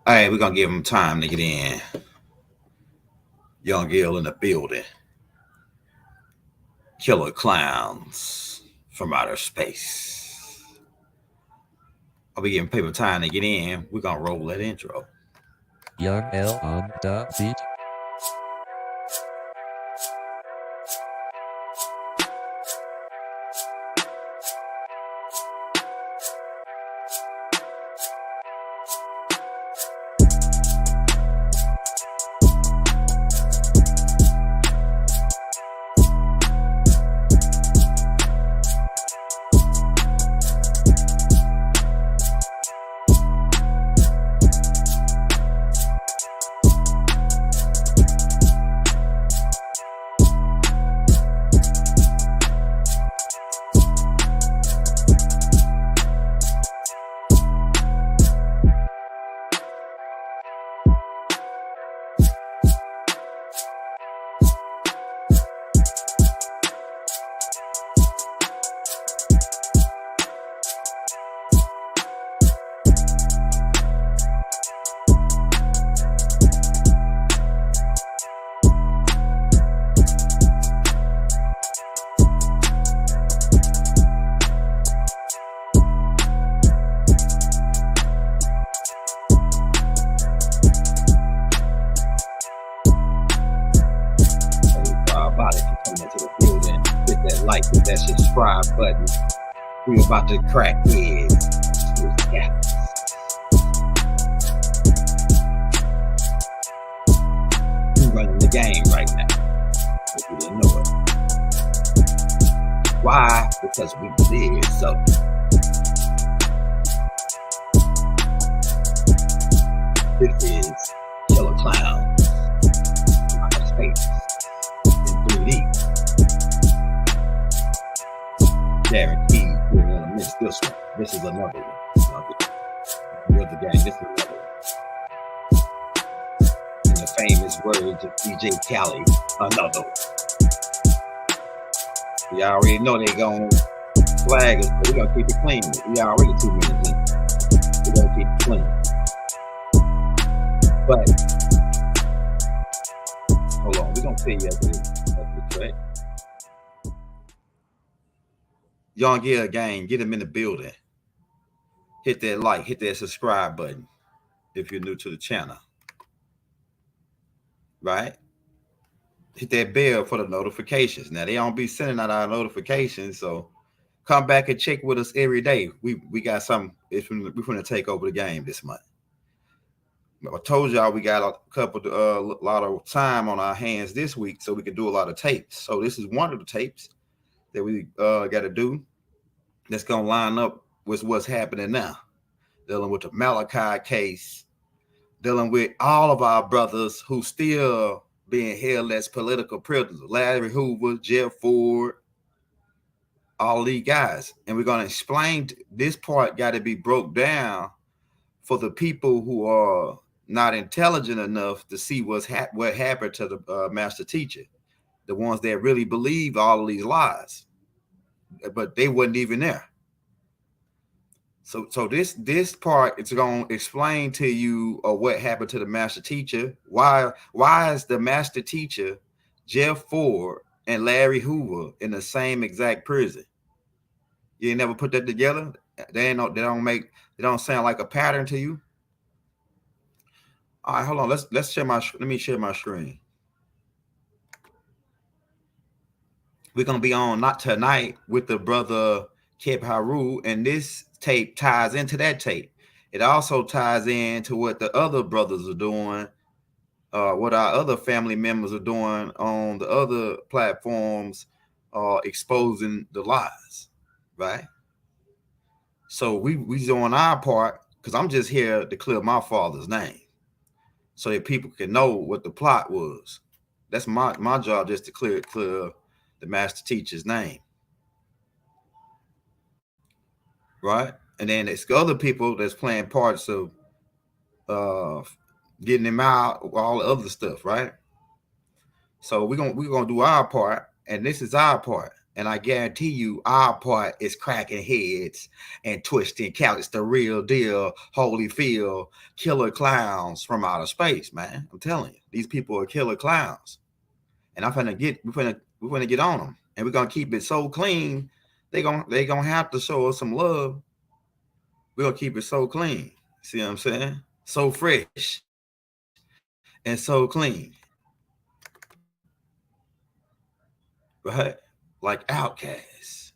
All right, we're gonna give them time to get in. Young Gill in the building. Killer clowns from outer space. I'll be giving people time to get in. We're gonna roll that intro. Young L on the beat. Like, hit that subscribe button. We about to crack it. We're running the game right now. If you didn't know it. Why? Because we did so. This is Killer Clowns from outer space in 3D. Guaranteed we're gonna miss this one. This is another one. You're the gang. This is another one. In the famous words of DJ Khaled, another one. We already know they gonna flag us, but we gonna keep it clean. We already 2 minutes in. We gonna keep it clean. But hold on, we gonna tell you after the track. Young Gill gang, get them in the building. Hit that like, hit that subscribe button if you're new to the channel. Right? Hit that bell for the notifications. Now, they don't be sending out our notifications, so come back and check with us every day. We got something. We're going to take over the game this month. I told y'all we got a lot of time on our hands this week, so we can do a lot of tapes. So this is one of the tapes that we got to do. That's going to line up with what's happening now. Dealing with the Malachi case. Dealing with all of our brothers who still being held as political prisoners. Larry Hoover, Jeff Ford, all these guys. And we're going to explain this part got to be broke down for the people who are not intelligent enough to see what happened to the master teacher. The ones that really believe all of these lies. But they wasn't even there. So this part is going to explain to you what happened to the master teacher. Why is the master teacher Jeff Ford and Larry Hoover in the same exact prison? You ain't never put that together? They don't sound like a pattern to you? All right, hold on. Let's share let me share my screen. We're gonna be on not tonight with the brother Kep Haru, and this tape ties into that tape. It also ties into what the other brothers are doing, what our other family members are doing on the other platforms, exposing the lies, right? So we doing our part, because I'm just here to clear my father's name, so that people can know what the plot was. That's my job, just to clear the master teacher's name. Right? And then it's other people that's playing parts of getting him out, all the other stuff, right? So we're gonna do our part, and this is our part. And I guarantee you, our part is cracking heads and twisting counts. The real deal, Holyfield, killer clowns from outer space, man. I'm telling you, these people are killer clowns. And we're gonna get on them, and we're gonna keep it so clean. They gonna have to show us some love. We're gonna keep it so clean. See what I'm saying? So fresh and so clean, right? Like Outcasts.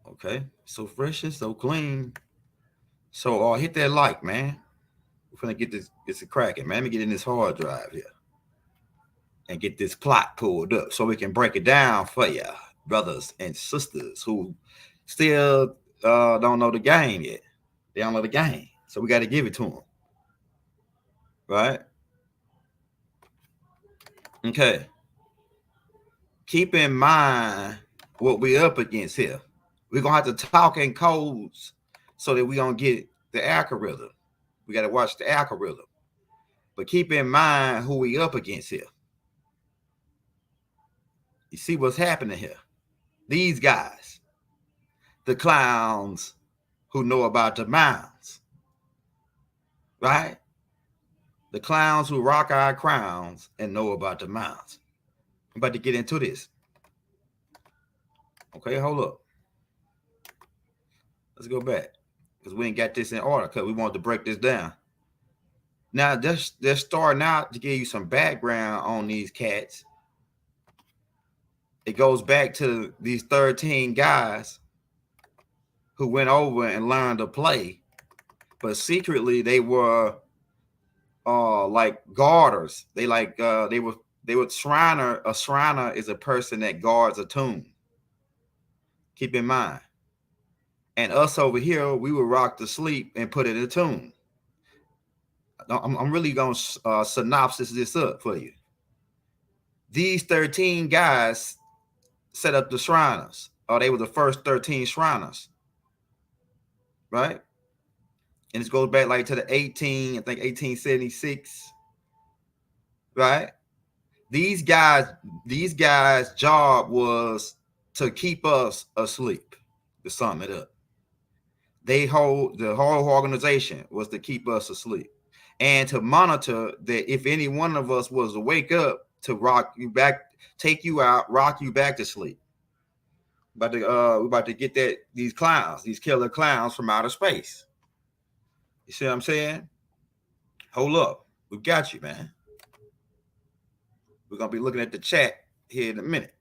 Okay, so fresh and so clean. So hit that like, man. We're gonna get this cracking, man. Let me get in this hard drive here and get this plot pulled up so we can break it down for you, brothers and sisters who still don't know the game yet. They don't know the game, so we got to give it to them, right? Okay. Keep in mind what we're up against here. We're gonna have to talk in codes so that we don't get the algorithm. We got to watch the algorithm. But keep in mind who we up against here. You see what's happening here? These guys, the clowns who know about the mounds, right? The clowns who rock our crowns and know about the mounds. I'm about to get into this. Okay, hold up. Let's go back because we ain't got this in order because we want to break this down. Now, they're starting out to give you some background on these cats. It goes back to these 13 guys who went over and learned to play, but secretly they were like guarders. They were Shriner. A Shriner is a person that guards a tomb. Keep in mind. And us over here, we would rock to sleep and put it in a tomb. I'm really going to synopsis this up for you. These 13 guys set up the Shriners. They were the first 13 Shriners. Right? And this goes back like to the 1876. Right? These guys' job was to keep us asleep, to sum it up. The whole organization was to keep us asleep and to monitor that if any one of us was to wake up, to rock you back, take you out, rock you back to sleep. We're about to get these clowns, these killer clowns from outer space. You see what I'm saying? Hold up. We got you, man. We're gonna be looking at the chat here in a minute.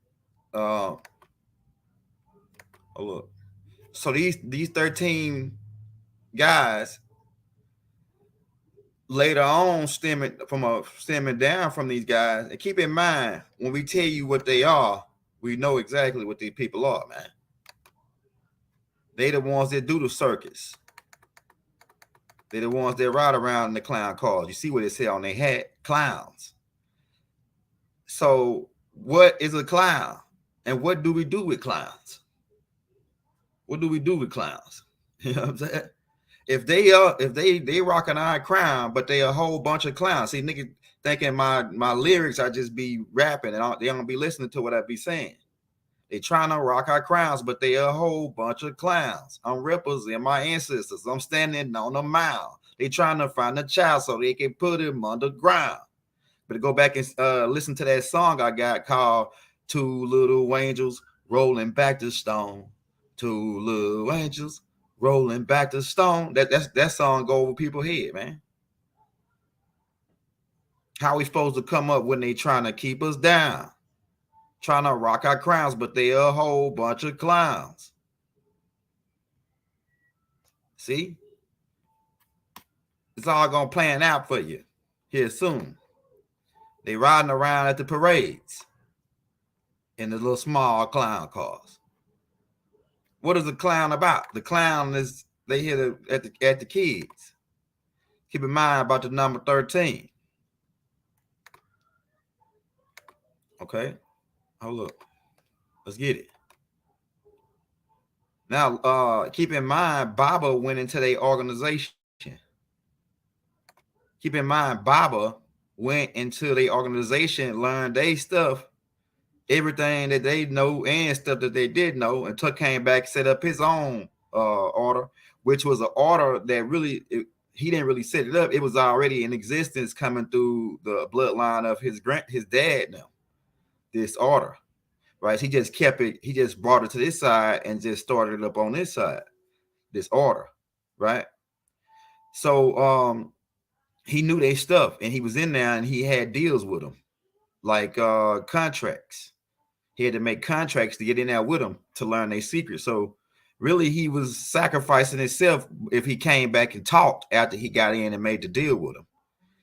Hold up. So these 13 guys later on stemming down from these guys, and keep in mind when we tell you what they are, we know exactly what these people are, man. They the ones that do the circus. They're the ones that ride around in the clown cars. You see what it said on their hat? Clowns. So what is a clown? And what do we do with clowns? What do we do with clowns? You know what I'm saying? If they rock an eye crown, but they a whole bunch of clowns. See, nigga thinking my lyrics, I just be rapping and they don't be listening to what I be saying. They trying to rock our crowns, but they a whole bunch of clowns. I'm rippers and my ancestors. I'm standing on a mound. They trying to find a child so they can put him underground. But go back and listen to that song I got called Two Little Angels Rolling Back the Stone. Two little angels rolling back the stone. That song go over people's head, man. How we supposed to come up when they trying to keep us down? Trying to rock our crowns, but they a whole bunch of clowns. See? It's all gonna plan out for you here soon. They riding around at the parades in the little small clown cars. What is the clown about? The clown is they hit at the kids. Keep in mind about the number 13. Okay, hold up. Let's get it. Now, keep in mind, Baba went into their organization. Keep in mind, Baba went into their organization, learned their stuff, everything that they know and stuff that they did know, and Tuck came back, set up his own order, which was an order that really he didn't really set it up. It was already in existence coming through the bloodline of his dad now. This order, right? He just kept it. He just brought it to this side and just started it up on this side. This order, right? So he knew their stuff, and he was in there, and he had deals with them, like contracts. He had to make contracts to get in there with them to learn their secrets. So really, he was sacrificing himself if he came back and talked after he got in and made the deal with him.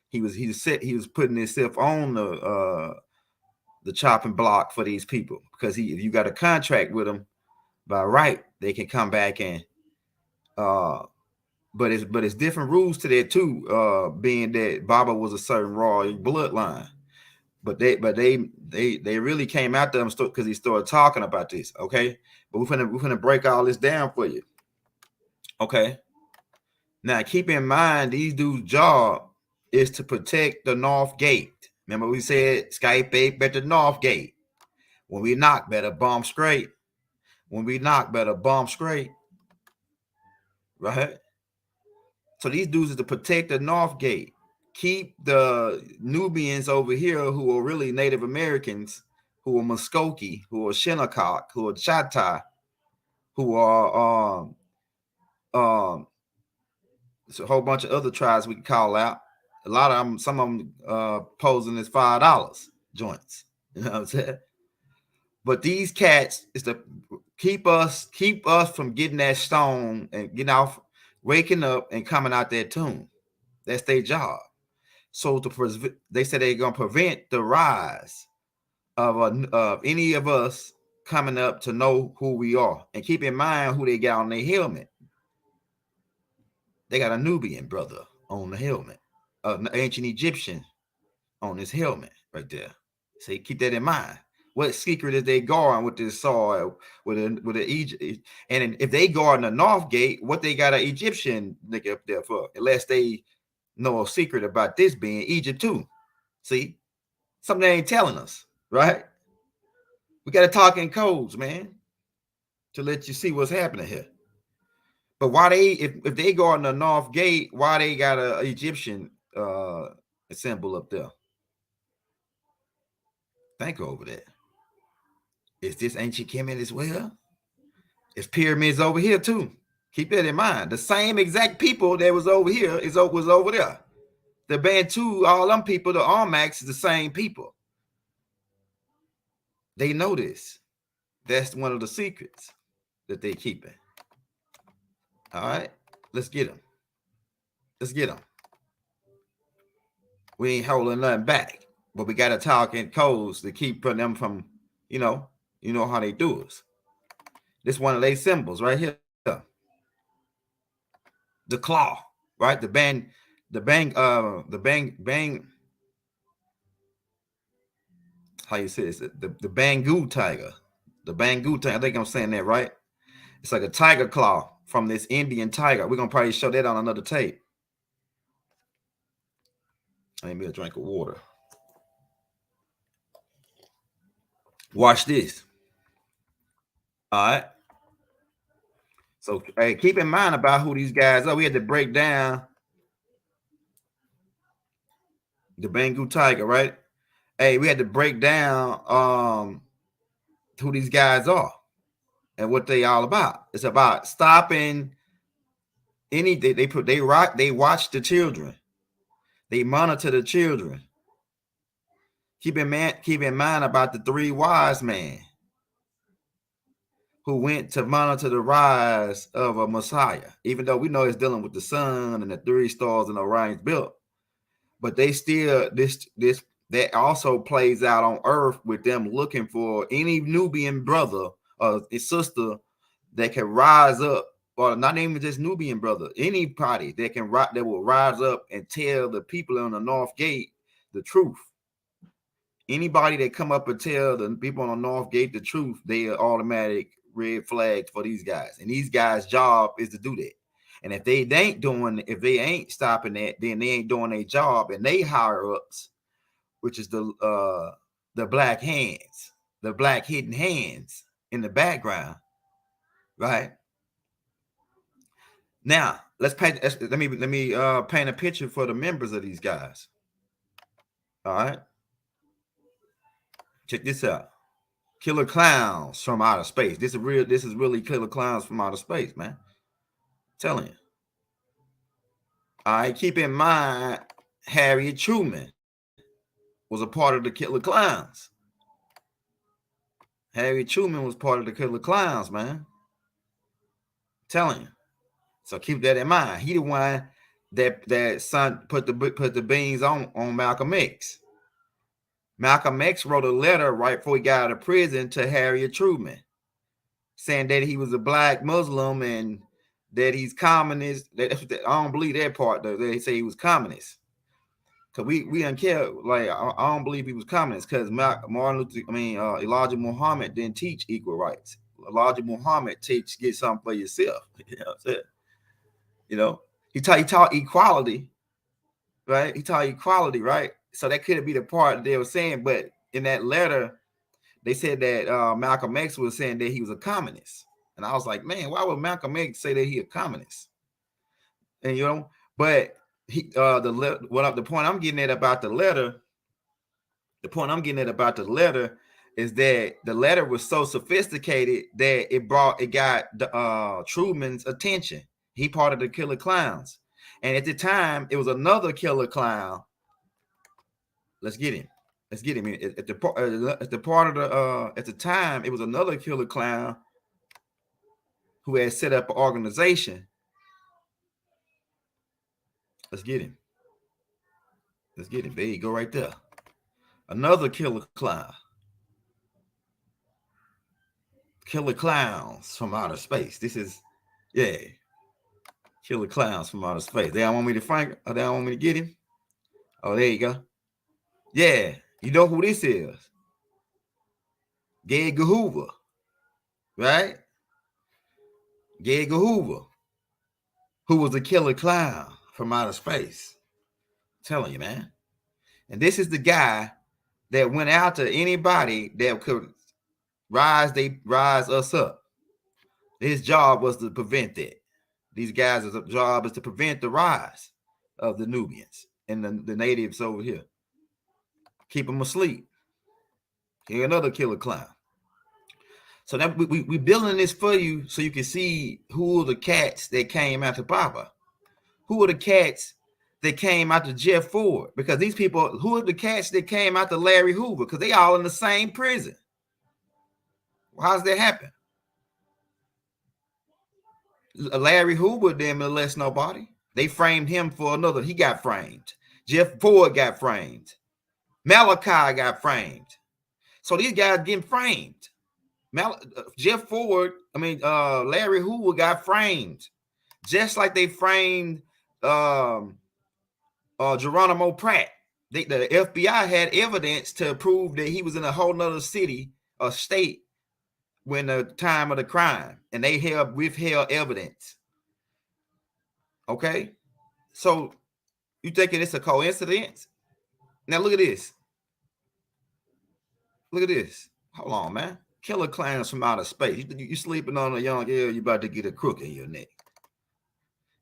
He was putting himself on the chopping block for these people, because if you got a contract with them by right, they can come back and but it's different rules to that too, being that Baba was a certain royal bloodline. But they really came after him because he started talking about this. Okay, but we're gonna break all this down for you. Okay, now keep in mind these dudes' job is to protect the North Gate. Remember we said Skype ape at the North Gate. When we knock, better bomb straight. When we knock, better bomb straight. Right. So these dudes is to protect the North Gate. Keep the Nubians over here, who are really Native Americans, who are Muskoke, who are Shinnecock, who are Chatai, who are it's a whole bunch of other tribes we can call out. A lot of them, some of them posing as $5 joints. You know what I'm saying? But these cats is to keep us from getting that stone and getting off, waking up and coming out that tomb. That's their job. So they said they're gonna prevent the rise of any of us coming up to know who we are. And keep in mind who they got on their helmet. They got a Nubian brother on the helmet, an ancient Egyptian on his helmet right there. So keep that in mind. What secret is they guarding with this soil with the Egypt? And if they guarding the North Gate, what they got an Egyptian nigga up there for? Unless they know a secret about this being Egypt too. See, something they ain't telling us, right? We got to talk in codes, man, to let you see what's happening here. But why they, if they go on the North Gate, why they got a Egyptian symbol up there? Think over that. Is this ancient Kemet as well? It's pyramids over here too. Keep that in mind. The same exact people that was over here was over there. The Bantu, all them people, the Armax is the same people. They know this. That's one of the secrets that they keeping. All right, let's get them. Let's get them. We ain't holding nothing back, but we got to talk in codes to keep putting them from, you know how they do us. This one of their symbols right here. The claw, right? The bang. How you say this? The Bangu tiger. The Bangu tiger. I think I'm saying that right. It's like a tiger claw from this Indian tiger. We're gonna probably show that on another tape. I need me a drink of water. Watch this. All right. So hey, keep in mind about who these guys are. We had to break down the Bangu tiger, right? Hey, we had to break down who these guys are and what they all about. It's about stopping any they watch the children. They monitor the children. Keep in mind about the 3 wise men who went to monitor the rise of a Messiah, even though we know it's dealing with the sun and the 3 stars in Orion's belt. But they still that also plays out on Earth with them looking for any Nubian brother or sister that can rise up, or not even just Nubian brother, anybody that will rise up and tell the people on the North Gate the truth. Anybody that come up and tell the people on the North Gate the truth, they are automatic red flags for these guys. And these guys' job is to do that. And if they ain't stopping that, then they ain't doing their job. And they higher ups, which is the black hands, the black hidden hands in the background, right? Now let me paint a picture for the members of these guys. All right, check this out. Killer Klowns from outer space. This is really Killer Klowns from outer space, man. I'm telling you. All right, keep in mind, Harriet Truman was a part of the Killer Klowns. Harriet Truman was part of the Killer Klowns, man. I'm telling you. So keep that in mind. He the one that son put the beans on Malcolm X. Malcolm X wrote a letter right before he got out of prison to Harriet Truman, saying that he was a black Muslim and that he's communist. I don't believe that part though. They say he was communist. Cause we don't care. Like I don't believe he was communist because Elijah Muhammad didn't teach equal rights. Elijah Muhammad get something for yourself. You know what I'm saying? You know, he taught equality, right? He taught equality, right? So that could be the part that they were saying. But in that letter, they said that Malcolm X was saying that he was a communist. And I was like, man, why would Malcolm X say that he a communist? And you know, but he the point I'm getting at about the letter, is that the letter was so sophisticated that it got Truman's attention. He part of the Killer Klowns. And at the time, it was another Killer Clown. Let's get him. At the time, it was another Killer Clown who had set up an organization. Let's get him. There you go, right there. Another Killer Clown. Killer Klowns from outer space. This is, yeah. Killer Klowns from outer space. They don't want me to find, or they don't want me to get him. Oh, there you go. Yeah, you know who this is? Hoover, right? Hoover, who was a killer clown from outer space. I'm telling you, man. And this is the guy that went out to anybody that could rise us up. His job was to prevent that. These guys' job is to prevent the rise of the Nubians and the natives over here. Keep them asleep. Here another killer clown. So that we building this for you so you can see who are the cats that came after Papa. Who are the cats that came after Jeff Ford? Because these people, who are the cats that came after Larry Hoover? Because they all in the same prison. How does that happen? Larry Hoover didn't molest nobody. They framed him for another. He got framed. Jeff Ford got framed. Malachi got framed. So these guys getting framed. Jeff Ford, Larry Hoover got framed. Just like they framed Geronimo Pratt. The FBI had evidence to prove that he was in a whole nother city or state when the time of the crime, and they withheld evidence. Okay, so you thinking it's a coincidence? Now look at this. Hold on, man. Killer Klowns from outer space. You sleeping on a young girl, you about to get a crook in your neck.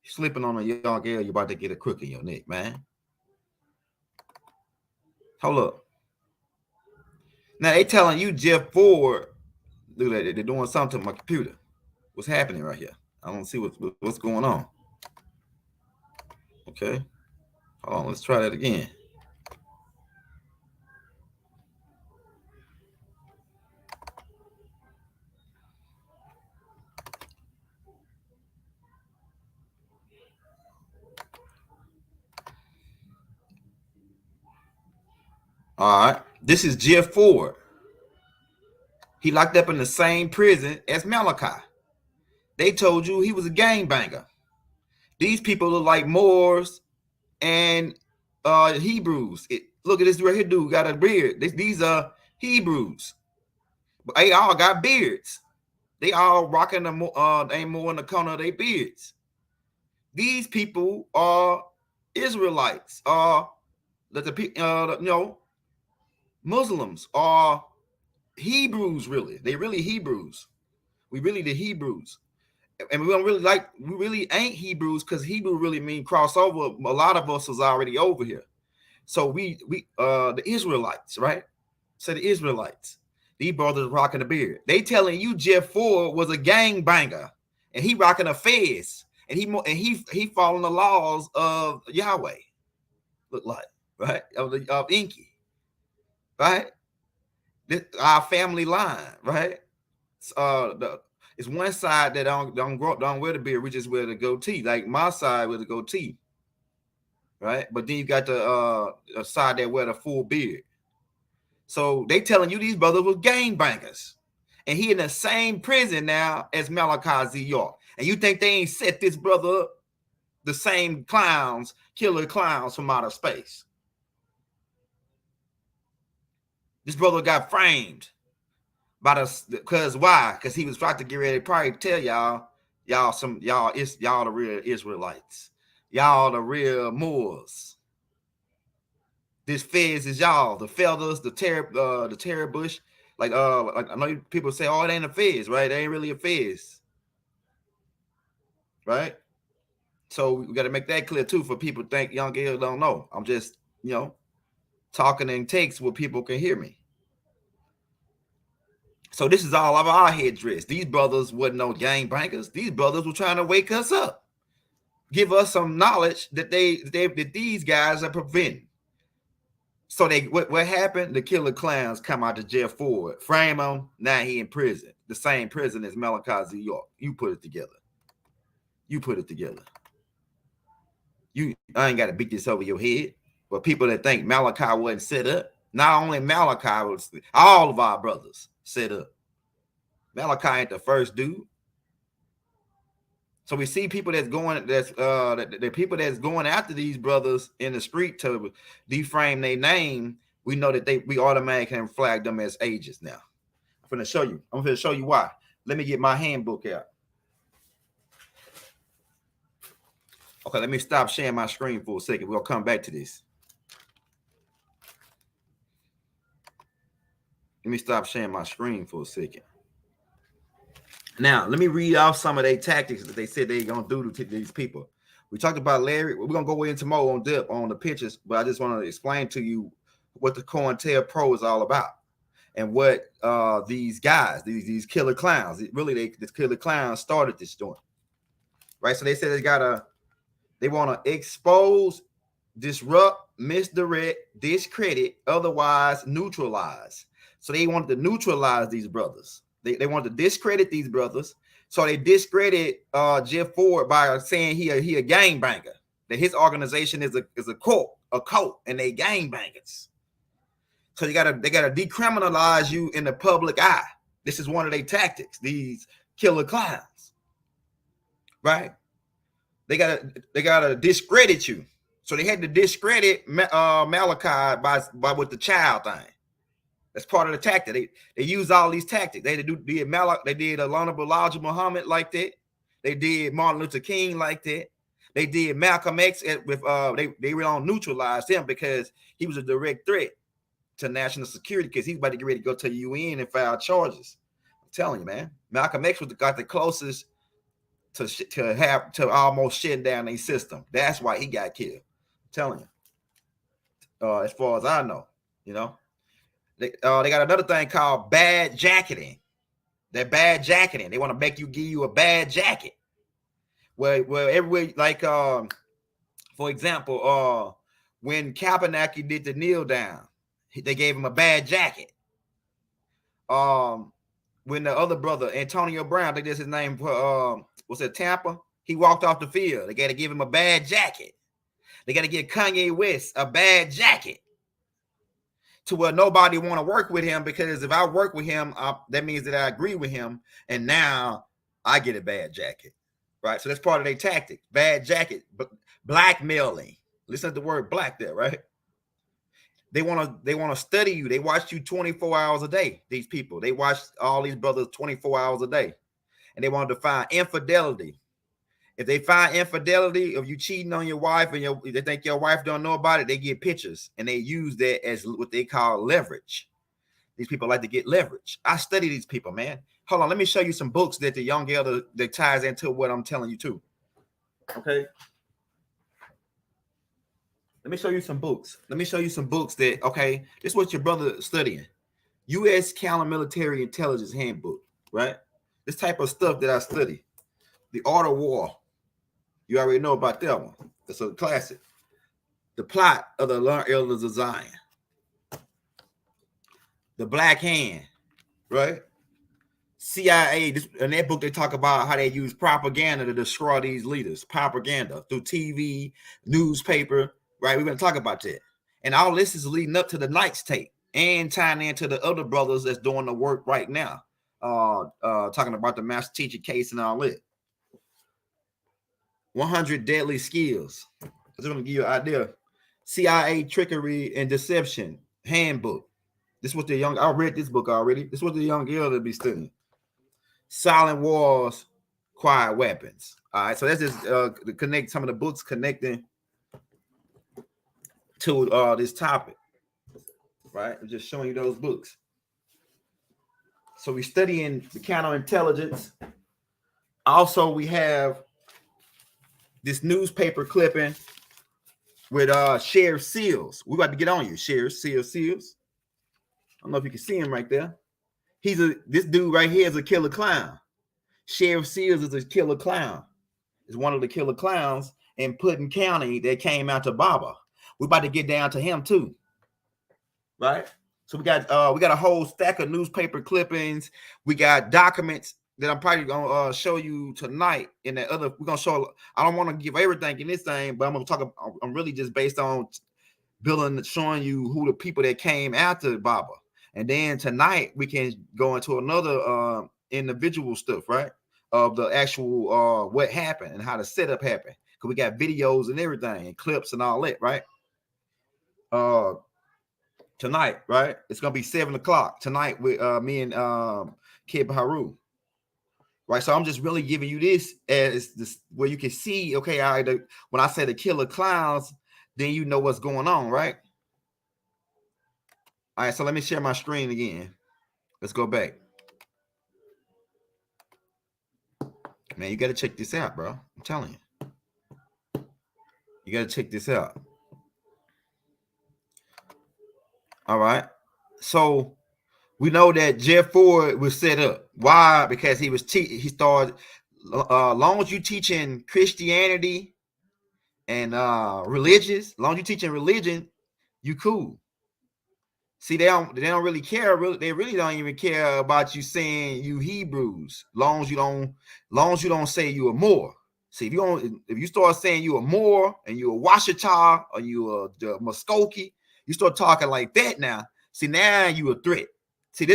You sleeping on a young girl, you about to get a crook in your neck, man. Hold up. Now they telling you Jeff Ford. Look at that. They're doing something to my computer. What's happening right here? I don't see what's going on. Okay. Hold on. Let's try that again. All right. This is Jeff Ford. He locked up in the same prison as Malachi. They told you he was a gangbanger. These people look like Moors and Hebrews. Look at this right here, dude got a beard. These are Hebrews. But they all got beards. They all rocking ain't more in the corner of their beards. These people are Israelites, Muslims, are Hebrews, really. They really Hebrews. We really the Hebrews. And we don't really like, we really ain't Hebrews, because Hebrew really mean crossover. A lot of us was already over here. So we the Israelites, right? So the Israelites, these brothers rocking the beard. They telling you Jeff Ford was a gang-banger, and he rocking a fez, and he following the laws of Yahweh. Look like, right? Of Inky, right? This, our family line, right? It's one side that don't wear the beard. We just wear the goatee. Like my side with the goatee, right? But then you got the side that wear the full beard. So they telling you these brothers were gangbangers, and he in the same prison now as Malachi Z. York. And you think they ain't set this brother up? The same clowns, killer clowns from outer space. This brother got framed by the, because why? Because he was trying to get ready to probably tell y'all the real Israelites, y'all the real Moors. This fez is y'all, the feathers, the terror bush. Like I know people say, oh, it ain't a fez, right? It ain't really a fez, right? So we got to make that clear too, for people think young girls don't know. I'm just, talking in text where people can hear me. So this is all of our headdress. These brothers wasn't no gangbangers. These brothers were trying to wake us up, give us some knowledge that that these guys are preventing. So what happened? The killer clowns come out to Jeff Ford, frame him. Now he in prison, the same prison as Malachi Z. York. You put it together. I ain't got to beat this over your head. But people that think Malachi wasn't set up, not only Malachi, was all of our brothers set up. Malachi ain't the first dude. So we see people the people that's going after these brothers in the street to deframe their name. We know that we automatically can flag them as agents now. I'm going to show you why. Let me get my handbook out. Okay, let me stop sharing my screen for a second. We'll come back to this. Let me stop sharing my screen for a second. Now, let me read off some of their tactics that they said they're going to do to these people. We talked about Larry. We're going to go into more on depth on the pictures, but I just want to explain to you what the Cointelpro is all about and what these guys, these killer clowns, the killer clowns started this doing. Right? So they said they want to expose, disrupt, misdirect, discredit, otherwise neutralize. So they wanted to neutralize these brothers. They wanted to discredit these brothers. So they discredit Jeff Ford by saying he a gangbanger. That his organization is a cult, and they gangbangers. So they gotta decriminalize you in the public eye. This is one of their tactics. These killer clowns, right? They gotta discredit you. So they had to discredit Malachi by with the child thing. That's part of the tactic. They use all these tactics. They did Alana Elijah Muhammad like that. They did Martin Luther King like that. They did Malcolm X with they were on neutralize him because he was a direct threat to national security because he's about to get ready to go to the UN and file charges. I'm telling you, man. Malcolm X got the closest to almost shutting down a system. That's why he got killed. I'm telling you. As far as I know, They got another thing called bad jacketing. That bad jacketing. They want to give you a bad jacket. Where everywhere, like for example, when Kaepernick did the kneel down, they gave him a bad jacket. When the other brother, Antonio Brown, I think that's his name, was it Tampa? He walked off the field. They got to give him a bad jacket. They got to give Kanye West a bad jacket. To where nobody want to work with him, because if I work with him, that means that I agree with him, and now I get a bad jacket, right? So that's part of their tactic. Bad jacket, blackmailing. Listen to the word black there, right? They want to study you. They watch you 24 hours a day. These people, they watch all these brothers 24 hours a day, and they want to find infidelity. If they find infidelity, if you cheating on your wife and they think your wife don't know about it, they get pictures and they use that as what they call leverage. These people like to get leverage. I study these people, man. Hold on, let me show you some books that the young elder that ties into what I'm telling you too. Okay. Let me show you some books. Let me show you some books that, okay, this is what your brother is studying. U.S. Counter-Military Intelligence Handbook, right? This type of stuff that I study. The Art of War. You already know about that one. It's a classic. The Plot of the Elders of Zion. The Black Hand, right? CIA, in that book, they talk about how they use propaganda to destroy these leaders. Propaganda through TV, newspaper, right? We're going to talk about that. And all this is leading up to the Knights tape and tying into the other brothers that's doing the work right now. Talking about the master teacher case and all that. 100 Deadly Skills. I just want to give you an idea. CIA Trickery and Deception Handbook. This is what the young, I read this book already. This is what the young elder be studying. Silent Wars, Quiet Weapons. All right, so that's just to connect some of the books connecting to this topic, right? I'm just showing you those books. So we're studying the counterintelligence. Also, we have this newspaper clipping with Sheriff Seals. We're about to get on you, Sheriff Seals. I don't know if you can see him right there. This dude right here is a killer clown. Sheriff Seals is a killer clown. Is one of the killer clowns in Puddin County that came out to Baba. We're about to get down to him too, right? So we got a whole stack of newspaper clippings. We got documents that I'm probably gonna show you tonight. In that other, we're gonna show. I don't want to give everything in this thing, but I'm gonna talk. I'm really just based on showing you who the people that came after Baba. And then tonight we can go into another individual stuff, right? Of the actual what happened and how the setup happened. Because we got videos and everything and clips and all that, right? Tonight, right? It's gonna be 7 o'clock tonight with me and Kid Haru. Right. So I'm just really giving you this as this where you can see, okay, when I say the killer clowns, then you know what's going on, right? All right, so let me share my screen again. Let's go back. Man, you got to check this out, bro. I'm telling you. You got to check this out. All right. So we know that Jeff Ford was set up. Why? Because he started, long as you teaching Christianity and religious, long as you teaching religion, you cool. See, they don't really care. They really don't even care about you saying you Hebrews. Long as you don't say you a Moor. See, if you start saying you a Moor and you a Washita or you a Muskokie, you start talking like that now. See, now you a threat. See,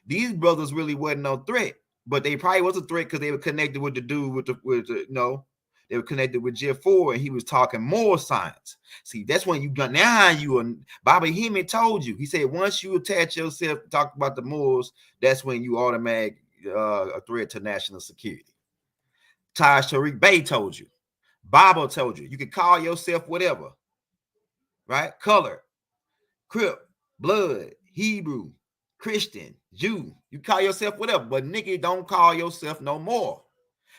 these brothers really wasn't no threat, but they probably was a threat because they were connected with the dude with the they were connected with Jeff Ford, and he was talking more science. See, that's when you got now. Bobby Hemmett told you. He said once you attach yourself to talk about the Moors, that's when you automatic a threat to national security. Taj Tariq Bey told you. Baba told you. You can call yourself whatever, right? Color, Crip, Blood, Hebrew, Christian, Jew. You call yourself whatever, but nigga, don't call yourself no more.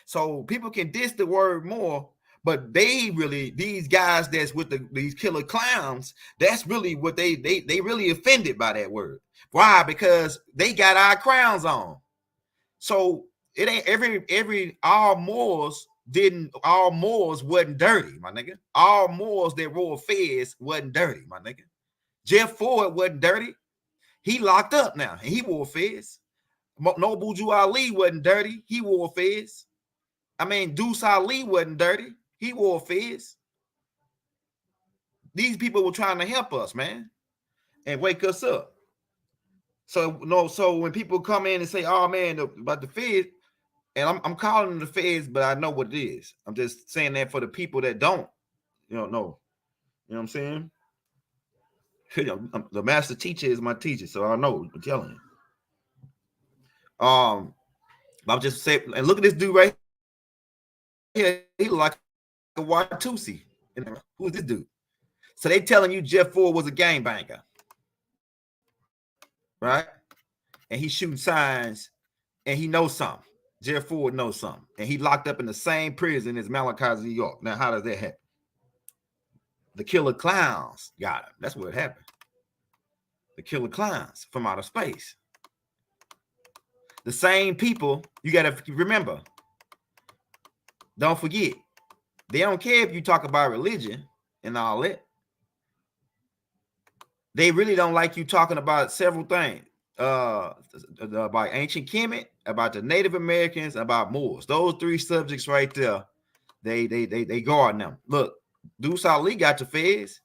So people can diss the word more, but these guys that's with these killer clowns, that's really what they really offended by that word. Why? Because they got our crowns on. So it ain't all Moors wasn't dirty, my nigga. All Moors that wore fez wasn't dirty, my nigga. Jeff Ford wasn't dirty. He locked up now and he wore fez. Noble Jew Ali wasn't dirty. He wore fez. I mean, Deuce Ali wasn't dirty. He wore fez. These people were trying to help us, man, and wake us up. So when people come in and say, "Oh man, about the fez," and I'm calling them the fez, but I know what it is. I'm just saying that for the people that don't, know. You know what I'm saying? The master teacher is my teacher, so I know. I'm telling you. I'm just saying, and look at this dude right here. He look like a Watusi. Who is this dude? So they telling you Jeff Ford was a gangbanger, right? and he's shooting signs, and he knows something. Jeff Ford knows something, and he locked up in the same prison as Malachi's New York. Now, how does that happen? The killer clowns got him. That's what happened. The killer clowns from outer space. The same people, you got to remember, don't forget, they don't care if you talk about religion and all that. They really don't like you talking about several things. About ancient Kemet, about the Native Americans, about Moors. Those three subjects right there, they guard them. Look, Deuce Ali got the feds.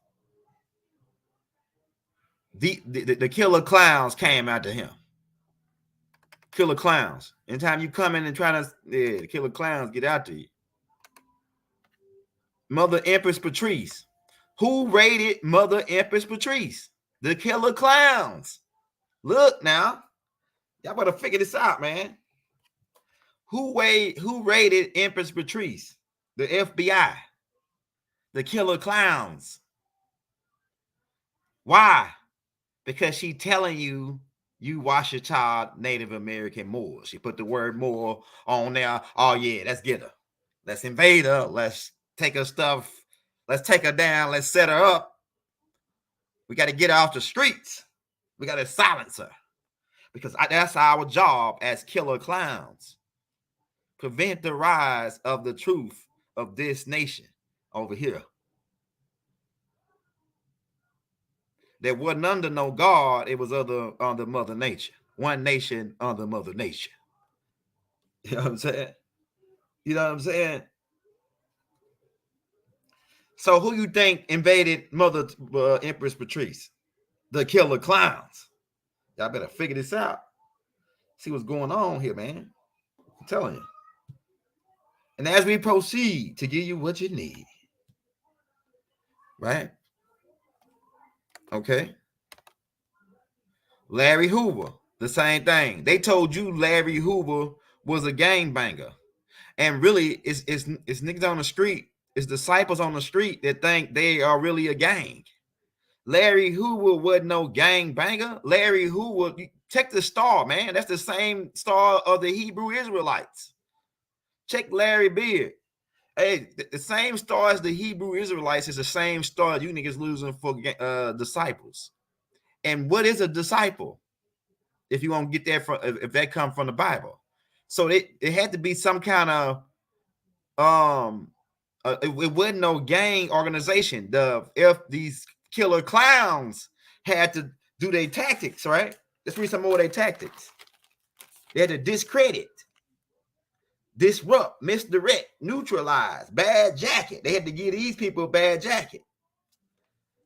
The killer clowns came after him. Killer clowns. Anytime you come in and trying to, the killer clowns get after you. Mother Empress Patrice. Who raided Mother Empress Patrice? The killer clowns. Look now. Y'all better figure this out, man. Who raided Empress Patrice? The FBI. The killer clowns. Why? Because she telling you wash your child Native American Moors. She put the word Moor on there. Oh yeah, let's get her. Let's invade her. Let's take her stuff. Let's take her down. Let's set her up. We got to get her off the streets. We got to silence her. Because that's our job as killer clowns. Prevent the rise of the truth of this nation over here. That wasn't under no God, it was under Mother Nature. One nation under Mother Nature. You know what I'm saying? You know what I'm saying? So who you think invaded Mother Empress Patrice? The killer clowns. Y'all better figure this out. See what's going on here, man. I'm telling you. And as we proceed to give you what you need, right? Okay. Larry Hoover, the same thing. They told you Larry Hoover was a gangbanger. And really, it's niggas on the street, it's disciples on the street that think they are really a gang. Larry Hoover wasn't no gangbanger. Larry Hoover, check the star, man. That's the same star of the Hebrew Israelites. Check Larry Beard. Hey, the same star as the Hebrew Israelites is the same star you niggas losing for disciples. And what is a disciple? If you want to get that from, if that comes from the Bible, so it had to be some kind of it wasn't no gang organization. If these killer clowns had to do their tactics, right? Let's read some more of their tactics. They had to discredit, disrupt, misdirect, neutralize, bad jacket. They had to give these people a bad jacket.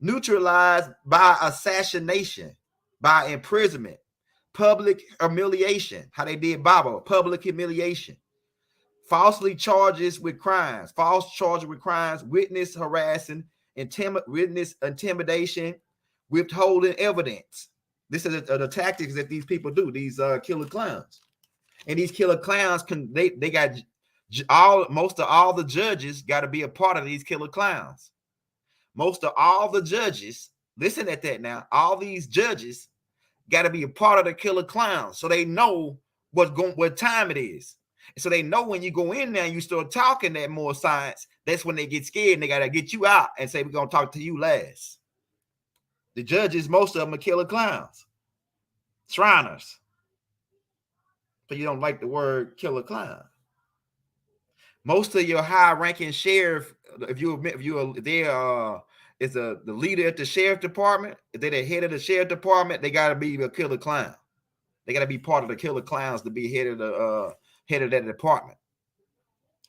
Neutralized by assassination, by imprisonment, public humiliation. How they did Bible, public humiliation. Falsely charges with crimes, false charges with crimes, witness harassing, witness intimidation, withholding evidence. This is the tactics that these people do, these killer clowns. And these killer clowns they got most of all the judges got to be a part of these killer clowns. Most of all the judges, listen at that now, all these judges got to be a part of the killer clowns, so they know what time it is. So they know when you go in there and you start talking that more science, that's when they get scared and they got to get you out and say, we're going to talk to you last. The judges, most of them are killer clowns, Shriners. So you don't like the word killer clown. Most of your high-ranking sheriff, if you is the leader at the sheriff department, if they're the head of the sheriff department, they got to be a killer clown. They got to be part of the killer clowns to be head of that department.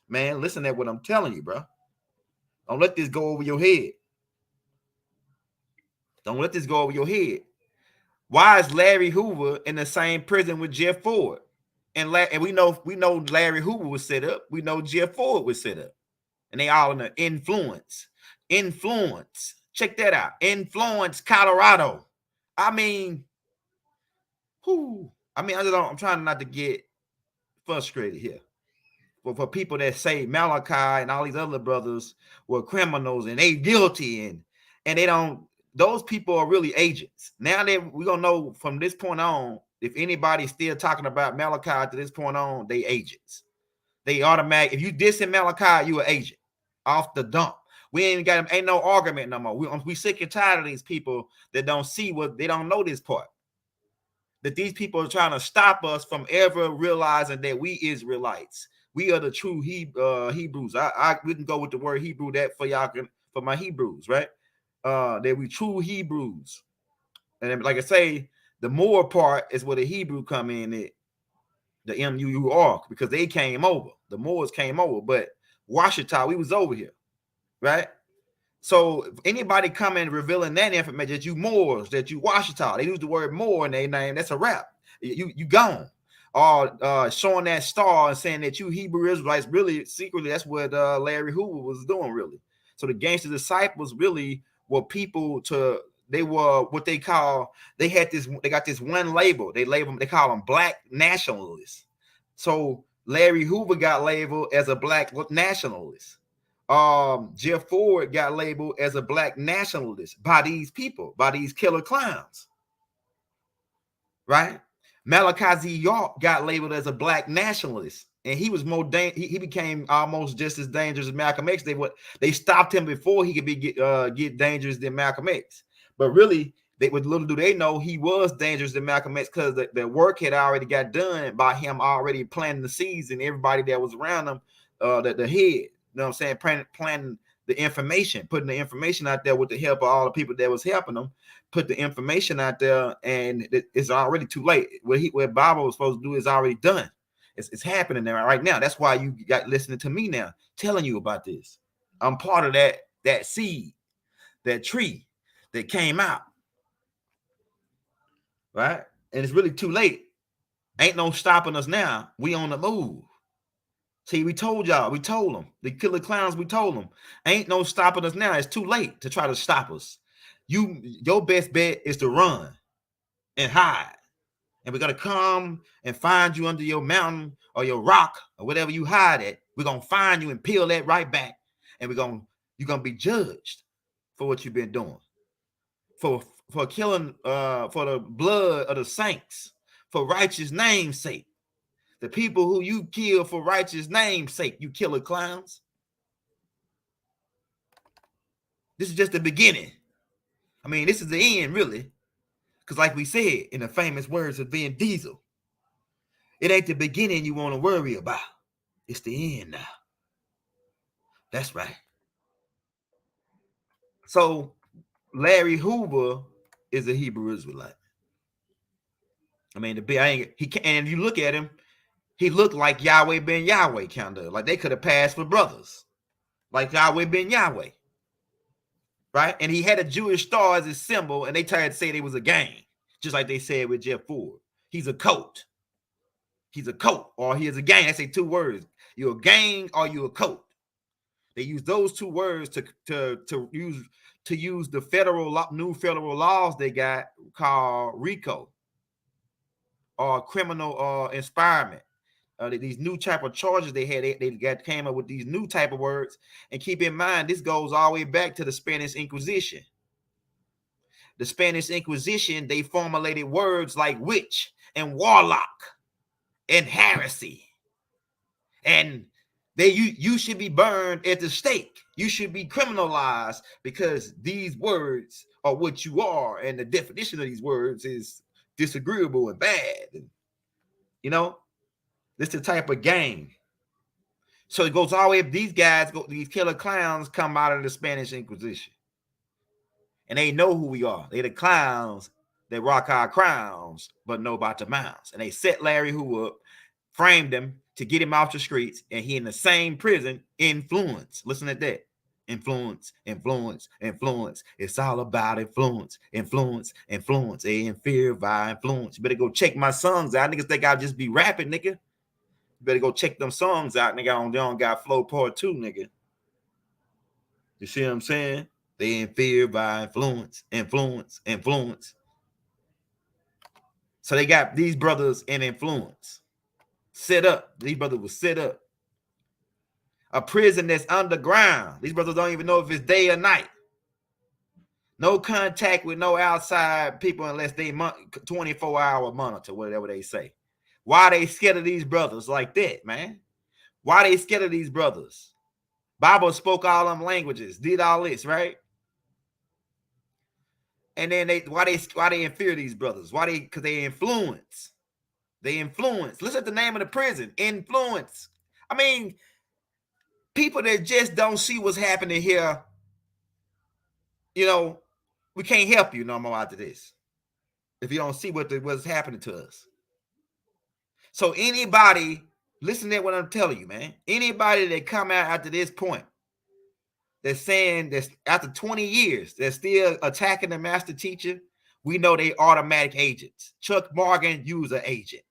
Man, listen to what I'm telling you, bro. Don't let this go over your head. Don't let this go over your head. Why is Larry Hoover in the same prison with Jeff Ford? And we know Larry Hoover was set up. We know Jeff Ford was set up. And they all in the influence. Check that out. Influence, Colorado. I mean, I'm trying not to get frustrated here. But for people that say Malachi and all these other brothers were criminals and they guilty and they don't, those people are really agents. Now that we're gonna know from this point on, If anybody's still talking about Malachi to this point on, they agents. They automatic. If you dissing Malachi, you an agent off the dump. We ain't no argument no more. We sick and tired of these people that don't see what they don't know this part. That these people are trying to stop us from ever realizing that we Israelites. We are the true Hebrews. We can go with the word Hebrew that for y'all for my Hebrews, right? That we true Hebrews. And like I say, the more part is where the Hebrew come in it, the MUUR, because they came over. The Moors came over, but Washita, we was over here, right? So if anybody coming revealing that information that you Moors, that you Washita, they use the word Moor in their name, that's a rap. You gone. Or showing that star and saying that you Hebrew Israelites, really secretly, that's what Larry Hoover was doing, really. So the gangster disciples really were people they were what they call, they got this one label. They call them black nationalists. So Larry Hoover got labeled as a black nationalist. Jeff Ford got labeled as a black nationalist by these people, by these killer clowns, right? Malachi Z. York got labeled as a black nationalist, and he was he became almost just as dangerous as Malcolm X. They stopped him before he could get dangerous than Malcolm X. But really, little do they know, he was dangerous than Malcolm X because the work had already got done by him already planting the seeds, and everybody that was around him, the head, you know what I'm saying, planting the information, putting the information out there with the help of all the people that was helping them, put the information out there, and it's already too late. What Bible was supposed to do is already done. It's happening there right now. That's why you got listening to me now, telling you about this. I'm part of that seed, that tree that came out, right? And it's really too late. Ain't no stopping us now. We on the move. See, we told y'all, we told them, the killer clowns, we told them, ain't no stopping us now. It's too late to try to stop us. Your best bet is to run and hide. And we're going to come and find you under your mountain or your rock or whatever you hide at. We're going to find you and peel that right back. And you're going to be judged for what you've been doing. For killing, for the blood of the saints, for righteous name's sake. The people who you kill for righteous name's sake, you killer clowns. This is just the beginning. I mean, this is the end, really. Because like we said in the famous words of Vin Diesel, it ain't the beginning you want to worry about. It's the end now. That's right. So Larry Hoover is a Hebrew Israelite. I mean, and you look at him, he looked like Yahweh ben Yahweh, kind of like they could have passed for brothers, like Yahweh ben Yahweh, right? And he had a Jewish star as his symbol, and they tried to say it was a gang, just like they said with Jeff Ford. He's a cult. He's a cult, or he is a gang. I say two words: you're a gang or you're a cult. They use those two words to use the new federal laws they got called RICO, or criminal inspirement. These new type of charges they had, they came up with these new type of words. And keep in mind, this goes all the way back to the Spanish Inquisition. The Spanish Inquisition, they formulated words like witch and warlock and heresy. And you should be burned at the stake. You should be criminalized because these words are what you are, and the definition of these words is disagreeable and bad. And, you know, this is the type of game. So it goes all the way up. These killer clowns come out of the Spanish Inquisition. And they know who we are. They're the clowns that rock our crowns, but know about the mounds. And they set Larry Hoover up, framed him to get him off the streets, and he in the same prison. Influence. Listen to that. Influence, influence, influence. It's all about influence, influence, influence. And fear by influence. You better go check my songs out. Niggas think I'll just be rapping, nigga. You better go check them songs out, nigga. They don't got flow part 2, nigga. You see what I'm saying? They in fear by influence, influence, influence. So they got these brothers in influence. Set up. These brothers were set up. A prison that's underground. These brothers don't even know if it's day or night. No contact with no outside people unless they 24-hour monitor, whatever they say. Why they scared of these brothers like that, man? Why they scared of these brothers? Bible spoke all them languages, did all this, right? And then why they in fear of these brothers? Why they? Because they influence. They influence. Listen to the name of the prison. Influence. I mean, people that just don't see what's happening here, you know, we can't help you no more after this. If you don't see what's happening to us. So anybody, listen to what I'm telling you, man. Anybody that come out after this point, that's saying that after 20 years, they're still attacking the master teacher, we know they automatic agents. Chuck Morgan, user agent.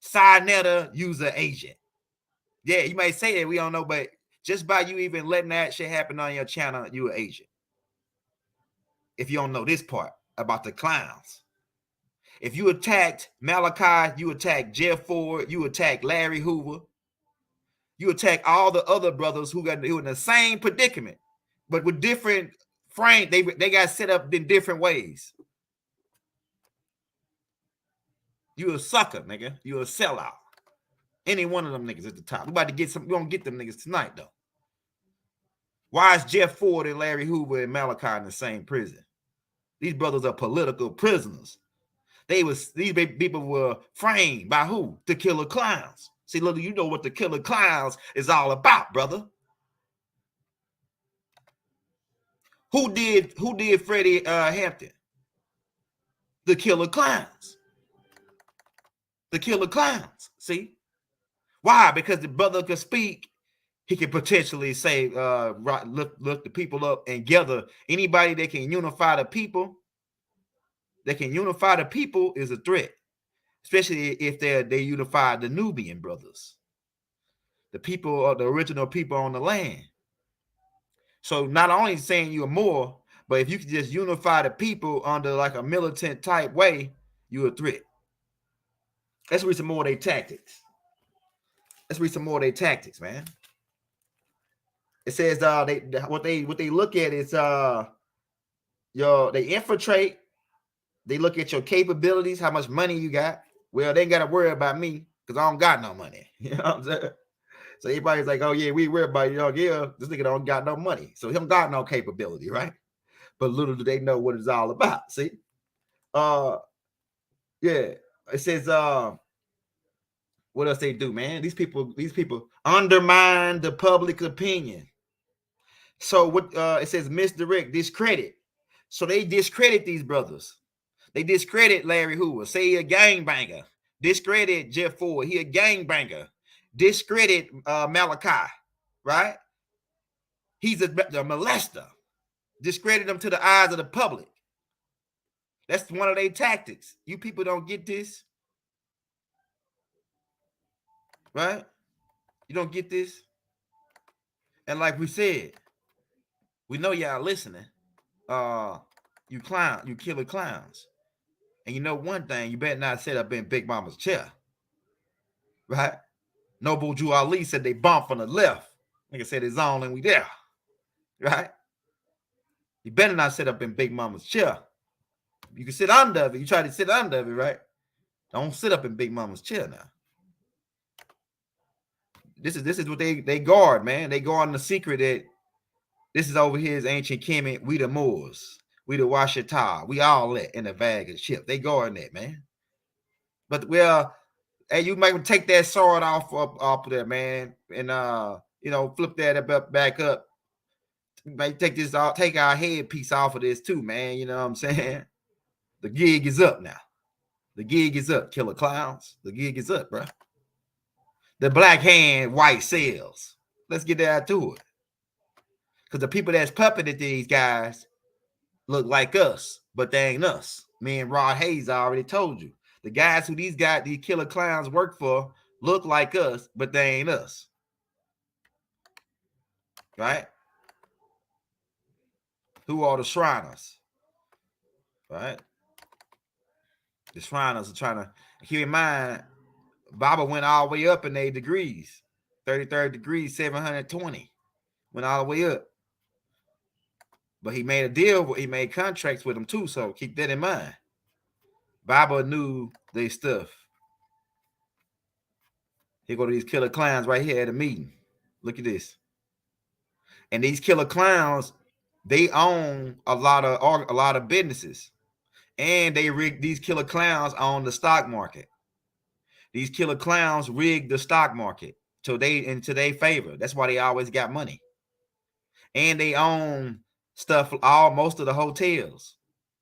Sinetta, user agent. Yeah, you may say that we don't know, but just by you even letting that shit happen on your channel, you an agent. If you don't know this part about the clowns. If you attacked Malachi, you attacked Jeff Ford, you attacked Larry Hoover, you attack all the other brothers who in the same predicament, but with different frame. They got set up in different ways. You a sucker, nigga. You a sellout. Any one of them niggas at the top. We about to get some. We gonna get them niggas tonight, though. Why is Jeff Ford and Larry Hoover and Malachi in the same prison? These brothers are political prisoners. These people were framed by who? The killer clowns. See, little, you know what the killer clowns is all about, brother. Who did Freddie Hampton? The killer clowns. The killer clowns. See? Why? Because the brother could speak. He could potentially say, look the people up and gather. Anybody that can unify the people, is a threat. Especially if they unify the Nubian brothers. The people are the original people on the land. So not only saying you're more, but if you can just unify the people under like a militant type way, you're a threat. Let's read some more of their tactics. Man. It says what they look at is they infiltrate. They look at your capabilities, how much money you got. Well, they ain't got to worry about me because I don't got no money. You know what I'm saying? So everybody's like, oh yeah, we worry about you. Yeah, this nigga don't got no money. So he don't got no capability, right? But little do they know what it's all about. See? Yeah. It says what else they do, man? These people undermine the public opinion. So what it says misdirect, discredit. So they discredit these brothers. They discredit Larry Hoover, say he a gangbanger. Discredit Jeff Ford, he a gangbanger. Discredit Malachi, right? He's a molester. Discredit him to the eyes of the public. That's one of their tactics. You people don't get this, right? You don't get this. And like we said, we know y'all listening. You killer clowns. And you know one thing, you better not sit up in Big Mama's chair. Right? Noble Jew Ali said they bumped from the left. Nigga said it's on and we there. Right? You better not sit up in Big Mama's chair. You can sit under it. You try to sit under it, right? Don't sit up in Big Mama's chair now. This is what they guard, man. They guard the secret that this is over here is ancient Kemet. We the Moors. We the Washita. We all that in the bag of ship. They guarding that, man. But hey, you might take that sword off of there, man, and flip that back up. You might take this off, take our headpiece off of this too, man. You know what I'm saying? The gig is up now. The gig is up, killer clowns. The gig is up, bro. The black hand, white sails. Let's get down to it. Because the people that's puppeted these guys look like us, but they ain't us. Me and Rod Hayes already told you. The guys who these killer clowns work for look like us, but they ain't us. Right? Who are the Shriners? Right? The Shriners are trying to keep in mind, Baba went all the way up in 8 degrees. 33rd degree, 720. Went all the way up. But he made a deal. He made contracts with them too. So keep that in mind. Baba knew their stuff. Here go to these killer clowns right here at a meeting. Look at this. And these killer clowns, they own a lot of businesses, and these killer clowns own the stock market. These killer clowns rigged the stock market into their favor. That's why they always got money. And they own stuff, most of the hotels.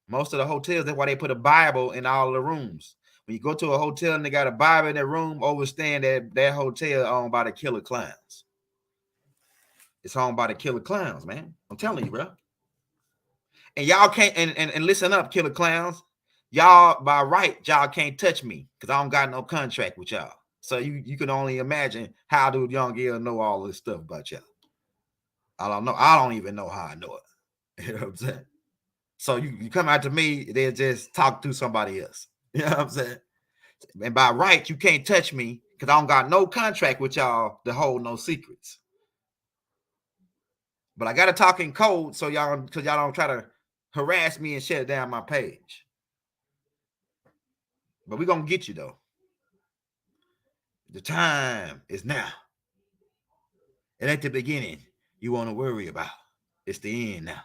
Most of the hotels, that's why they put a Bible in all the rooms. When you go to a hotel and they got a Bible in their room, understand that hotel owned by the killer clowns. It's owned by the killer clowns, man. I'm telling you, bro. And y'all can't, and listen up, killer clowns. Y'all, by right, y'all can't touch me because I don't got no contract with y'all. So you can only imagine how do young Gil know all this stuff about y'all. I don't know. I don't even know how I know it. You know what I'm saying? So you come out to me, they'll just talk to somebody else. You know what I'm saying? And by right, you can't touch me because I don't got no contract with y'all to hold no secrets. But I got to talk in code so because y'all don't try to harass me and shut down my page. But we're going to get you, though. The time is now. It ain't the beginning you want to worry about. It's the end now.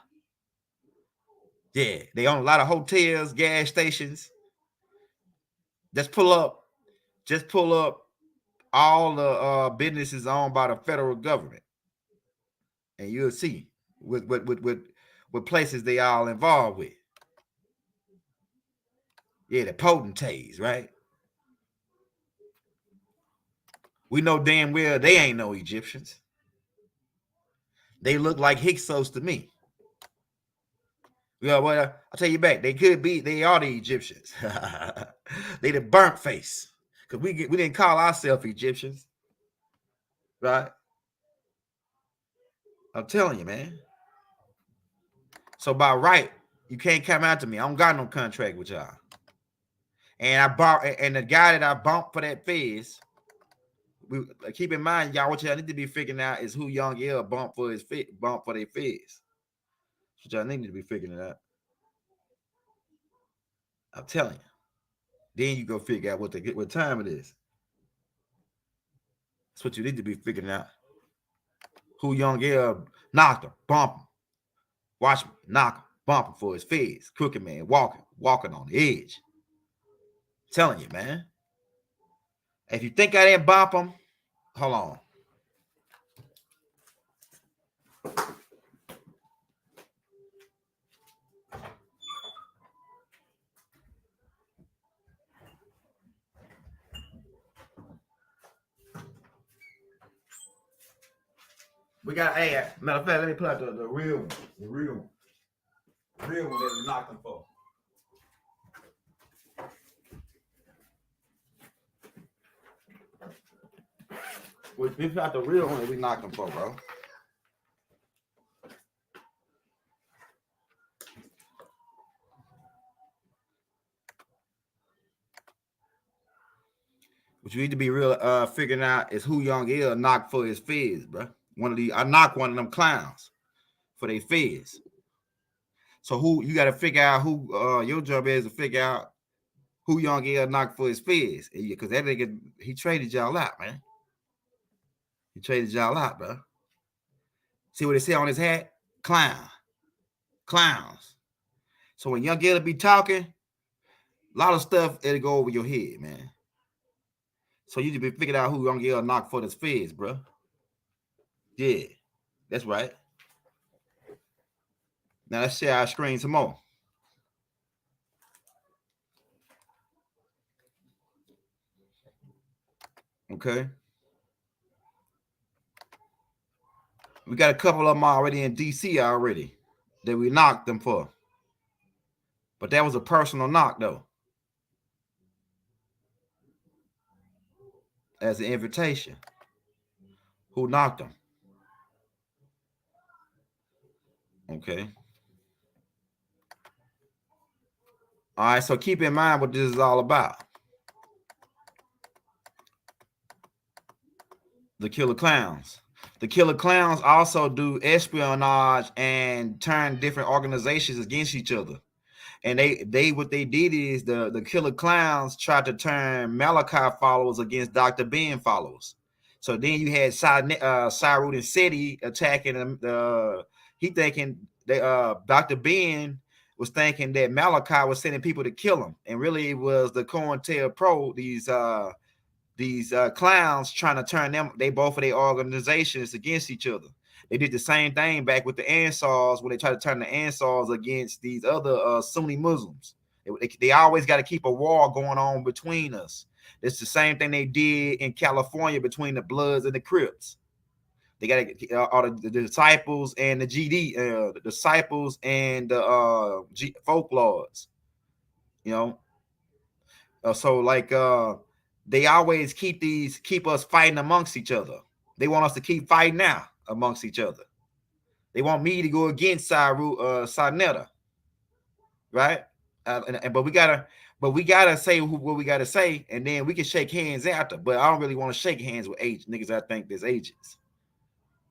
Yeah, they own a lot of hotels, gas stations. Just pull up all the businesses owned by the federal government. And you'll see what places they all involved with. Yeah, the potentates, right? We know damn well they ain't no Egyptians. They look like Hyksos to me. Yeah, well, I'll tell you back. They could be. They are the Egyptians. They the burnt face. Because we didn't call ourselves Egyptians. Right? I'm telling you, man. So by right, you can't come after me. I don't got no contract with y'all. And the guy that I bumped for that fizz, keep in mind, y'all, what y'all need to be figuring out is who Young L bumped for their fizz. So y'all need to be figuring it out. I'm telling you. Then you go figure out what time it is. That's what you need to be figuring out. Who Young L knocked him, bumped him. Watch him, knock him, bump him for his fizz. Crooked man, walking on the edge. I'm telling you, man. If you think I didn't bump him, hold on. We got matter of fact, let me pull out the real one. The real one. The real one that we knocked him for. We pull out the real one that we knocked him for, bro. What you need to be real figuring out is who Young L knocked for his fizz, bro. I knocked one of them clowns for their fizz. So who you got to figure out who your job is to figure out who Young L knocked for his fizz. Because that nigga, he traded y'all out, man. He traded y'all out, bro. See what they say on his hat? Clowns. So when Young L be talking, a lot of stuff it'll go over your head, man. So you need to be figuring out who Young L knocked for this fizz, bro. Yeah, that's right. Now let's share our screen some more. Okay. We got a couple of them already in DC already that we knocked them for. But that was a personal knock, though. As an invitation. Who knocked them? Okay. All right, so keep in mind what this is all about. The killer clowns. The killer clowns also do espionage and turn different organizations against each other. And they what they did is the killer clowns tried to turn Malachi followers against Dr. Ben followers. So then you had Cyrus and Seti attacking them. He thinking that Dr. Ben was thinking that Malachi was sending people to kill him, and really it was the Cointelpro, these clowns trying to turn them, they both of their organizations against each other. They did the same thing back with the Ansars when they tried to turn the Ansars against these other Sunni Muslims. They always got to keep a war going on between us. It's the same thing they did in California between the Bloods and the Crips. They got the disciples and the GD, the disciples and the folklords. You know, so like they always keep us fighting amongst each other. They want us to keep fighting now amongst each other. They want me to go against Sarnetta, right? But we gotta say what we gotta say, and then we can shake hands after. But I don't really want to shake hands with niggas I think there's agents.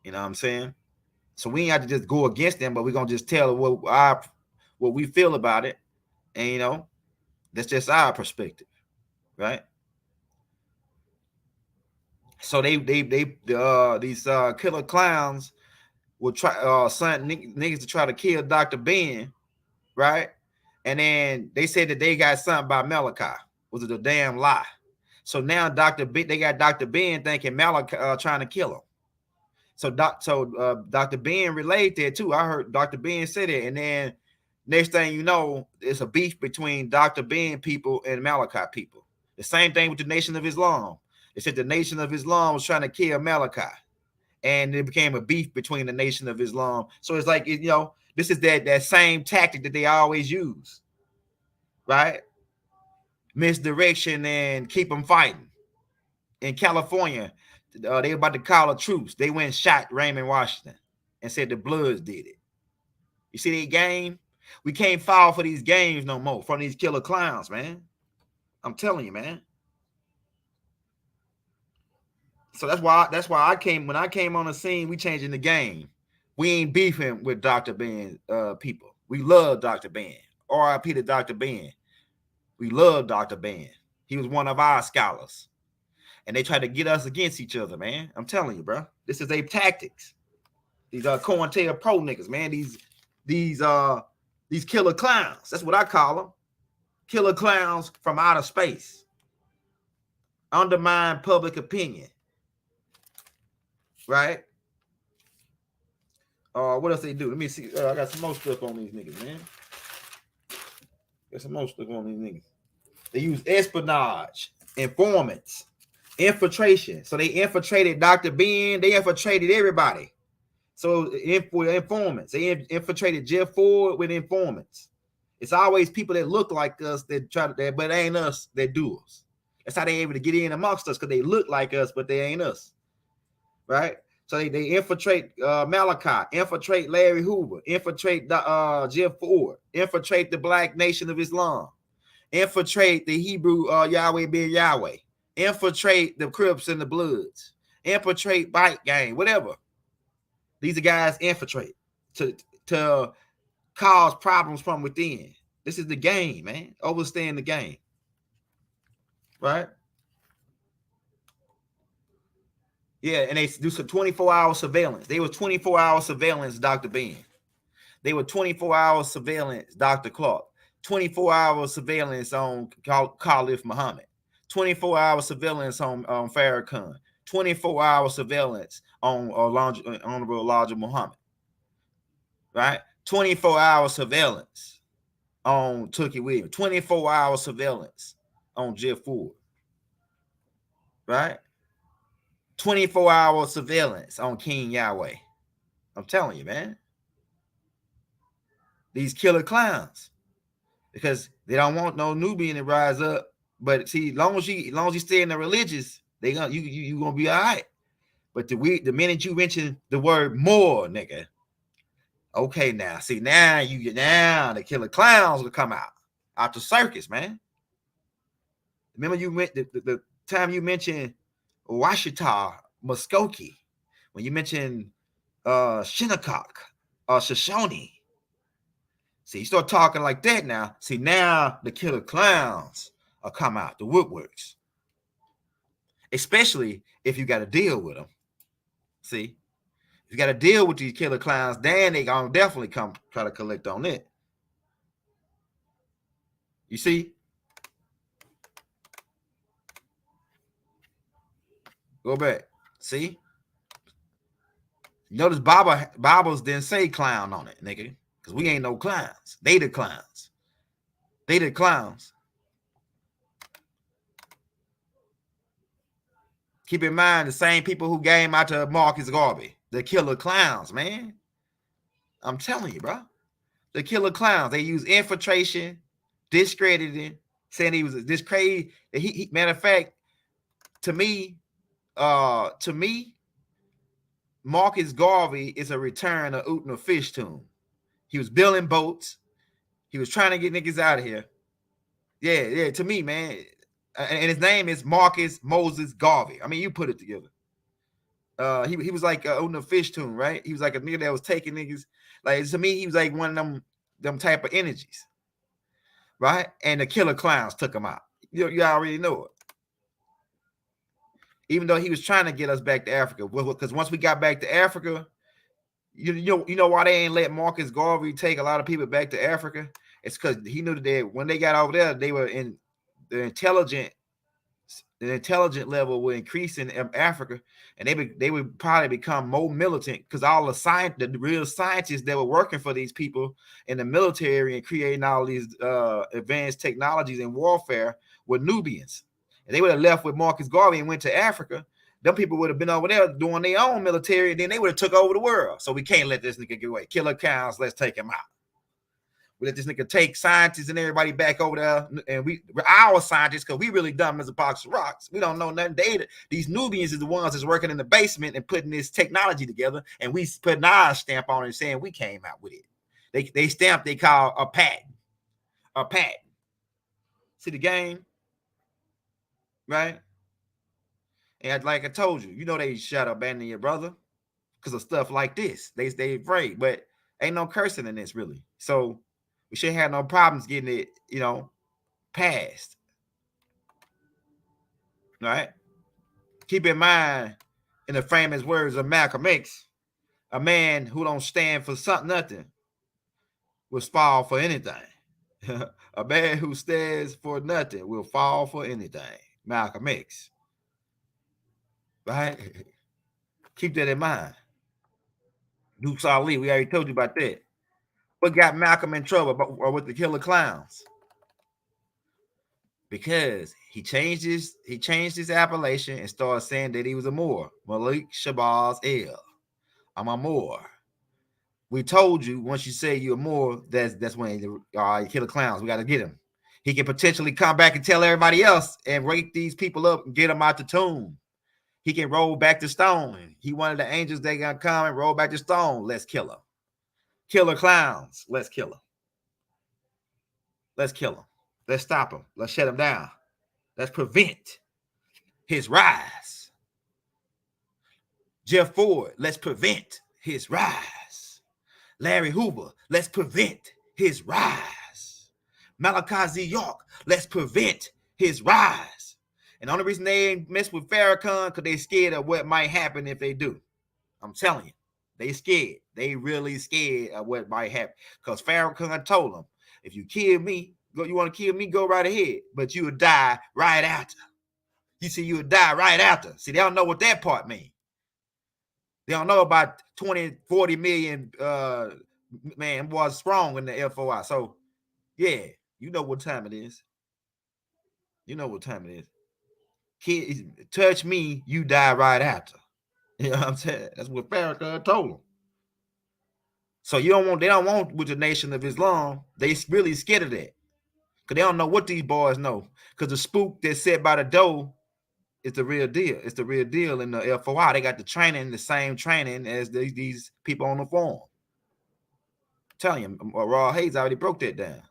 You know what I'm saying? So we ain't have to just go against them, but we're gonna just tell what we feel about it, and you know, that's just our perspective, right? So these killer clowns will try send niggas to try to kill Dr. Ben, right? And then they said that they got something by Malachi. Was it a damn lie? So now they got Dr. Ben thinking Malachi trying to kill him. So Dr. Ben relayed that too. I heard Dr. Ben say that, and then next thing you know, it's a beef between Dr. Ben people and Malachi people. The same thing with the Nation of Islam. They said the Nation of Islam was trying to kill Malachi, and it became a beef between the Nation of Islam. So it's like, you know, this is that same tactic that they always use, right? Misdirection and keep them fighting. In California, they were about to call a truce. They went and shot Raymond Washington and said the Bloods did it. You see that game? We can't fall for these games no more from these killer clowns, man. I'm telling you, man. So that's why when I came on the scene, we changing the game. We ain't beefing with Dr. Ben people. We love Dr. Ben. R.I.P. to Dr. Ben. We love Dr. Ben. He was one of our scholars. And they try to get us against each other, man. I'm telling you, bro. This is their tactics. These Cointelpro niggas, man. These killer clowns. That's what I call them. Killer clowns from outer space. Undermine public opinion. Right? What else they do? Let me see. I got some more stuff on these niggas, man. Got some more stuff on these niggas. They use espionage, informants, infiltration. So they infiltrated Dr. Ben. They infiltrated everybody. So informants, they infiltrated Jeff Ford with informants. It's always people that look like us that try to, but it ain't us that do us. That's how they able to get in amongst us, because they look like us, but they ain't us. Right? So they infiltrate Malachi, infiltrate Larry Hoover, infiltrate Jeff Ford, infiltrate the Black Nation of Islam, infiltrate the Hebrew Yahweh Ben Yahweh, infiltrate the Crips and the Bloods, infiltrate Bike Gang, whatever. These are guys infiltrate to cause problems from within. This is the game, man. Overstand the game. Right? Yeah, and they do some 24-hour surveillance. They were 24-hour surveillance, Dr. Ben. They were 24-hour surveillance, Dr. Clark. 24-hour surveillance on Khalif Muhammad. 24-hour surveillance on Farrakhan. 24-hour surveillance on Honorable Elijah Muhammad. Right? 24-hour surveillance on Tookie Williams. 24-hour surveillance on Jeff Ford. Right? 24-hour surveillance on King Yahweh. I'm telling you, man. These killer clowns. Because they don't want no Nubian to rise up. But see, long as you stay in the religious, you gonna be all right. But the minute you mention the word more, nigga, okay, now see, now the killer clowns will come out the circus, man. Remember you went the time you mentioned Washita Muskogee. When you mention Shinnecock or Shoshone, see, you start talking like that now. See, now the killer clowns will come out, the woodworks. Especially if you got to deal with them. See, if you got to deal with these killer clowns, then they gonna definitely come try to collect on it. You see? Go back. See? Notice Bibles didn't say clown on it, nigga. Because we ain't no clowns. They the clowns. They the clowns. Keep in mind the same people who gave out to Marcus Garvey. The killer clowns, man. I'm telling you, bro. The killer clowns. They use infiltration, discrediting, saying he was this crazy. He matter of fact, to me, Marcus Garvey is a return of Utna Fish Tomb. He was building boats. He was trying to get niggas out of here. Yeah. To me, man, and his name is Marcus Moses Garvey. I mean, you put it together. He was like Utna Fish Tomb, right? He was like a nigga that was taking niggas. Like, to me, he was like one of them type of energies, right? And the killer clowns took him out. You already know it. Even though he was trying to get us back to Africa, because once we got back to Africa, you know why they ain't let Marcus Garvey take a lot of people back to Africa? It's because he knew that when they got over there, they were in the intelligent level will increase in Africa, and they would probably become more militant because all the real scientists that were working for these people in the military and creating all these advanced technologies in warfare were Nubians. And they would have left with Marcus Garvey and went to Africa. Them people would have been over there doing their own military, and then they would have took over the world. So we can't let this nigga get away. Killer clowns, let's take him out. We let this nigga take scientists and everybody back over there, and we're our scientists because we really dumb as a box of rocks. We don't know nothing. These Nubians is the ones that's working in the basement and putting this technology together, and we putting our stamp on it and saying we came out with it. They stamp they call a patent. A patent. See the game? Right? And like I told you, you know they shut up abandoning your brother because of stuff like this. They afraid, but ain't no cursing in this really. So we shouldn't have no problems getting it, passed. Right? Keep in mind, in the famous words of Malcolm X, a man who don't stand for nothing will fall for anything. A man who stands for nothing will fall for anything. Malcolm X. Right? Keep that in mind. Dukes Ali, we already told you about that. What got Malcolm in trouble with the killer clowns? Because he changed his appellation and started saying that he was a Moor. Malik Shabazz El. I'm a Moor. We told you once you say you're a Moor, that's when you killer clowns. We got to get him. He can potentially come back and tell everybody else and wake these people up and get them out the tomb. He can roll back the stone. He one of the angels that gonna come and roll back the stone. Let's kill him. Killer clowns. Let's kill him. Let's kill him. Let's stop him. Let's shut him down. Let's prevent his rise. Jeff Ford, let's prevent his rise. Larry Hoover, let's prevent his rise. Malachi Z. York, let's prevent his rise. And the only reason they ain't mess with Farrakhan because they scared of what might happen if they do. I'm telling you, they scared. They really scared of what might happen. Because Farrakhan told them, if you kill me, you want to kill me, go right ahead. But you would die right after. You see, you would die right after. See, they don't know what that part means. They don't know about 20, 40 million man was strong in the FOI. So, yeah, you know what time it is. You know what time it is. Kid, touch me, you die right after. You know what I'm saying? That's what Farrakhan told them. So they don't want with the Nation of Islam. They really scared of that. Because they don't know what these boys know. Because the spook that's set by the door is the real deal. It's the real deal in the FOI. They got the same training as these people on the forum. I'm telling you, Raw Hayes already broke that down.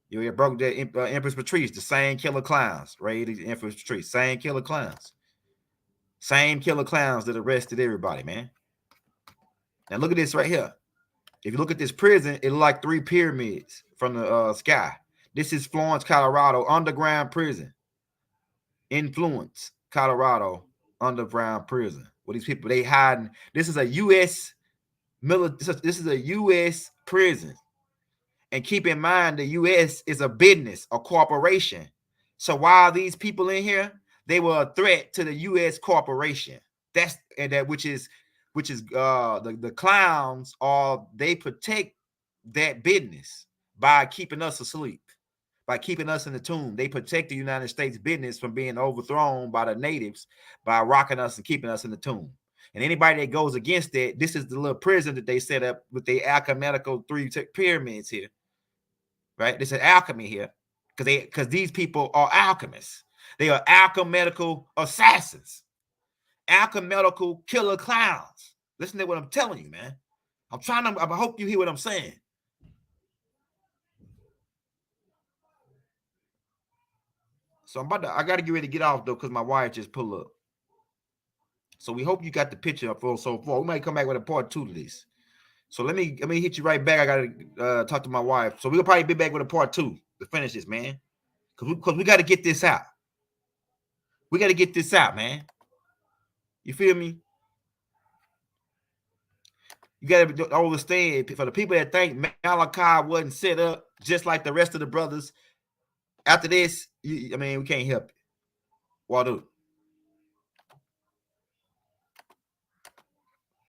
You broke that Empress Patrice, the same killer clowns. Raided Empress Patrice, same killer clowns. Same killer clowns that arrested everybody, man. Now look at this right here. If you look at this prison, it looks like 3 pyramids from the sky. This is Florence, Colorado, underground prison. Influence, Colorado, underground prison. What these people, they hiding. This is a U.S. military. This is a U.S. prison. And keep in mind, the U.S. is a business, a corporation. So while these people in here, they were a threat to the U.S. corporation. That's and that which is the clowns, or they protect that business by keeping us asleep, by keeping us in the tomb. They protect the United States business from being overthrown by the natives by rocking us and keeping us in the tomb. And anybody that goes against that, this is the little prison that they set up with the alchemical 3 pyramids here, right? This is alchemy here because these people are alchemists. They are alchemical assassins. Alchemical killer clowns. Listen to what I'm telling you, man. I hope you hear what I'm saying. So I got to get ready to get off though, because my wife just pulled up. So we hope you got the picture up for so far. We might come back with a part 2 to this. So let me hit you right back. I got to talk to my wife. So we'll probably be back with a part 2 to finish this, man. Because we got to get this out. We got to get this out, man. You feel me? You got to understand, for the people that think Malachi wasn't set up just like the rest of the brothers, after this, we can't help it. Wadu.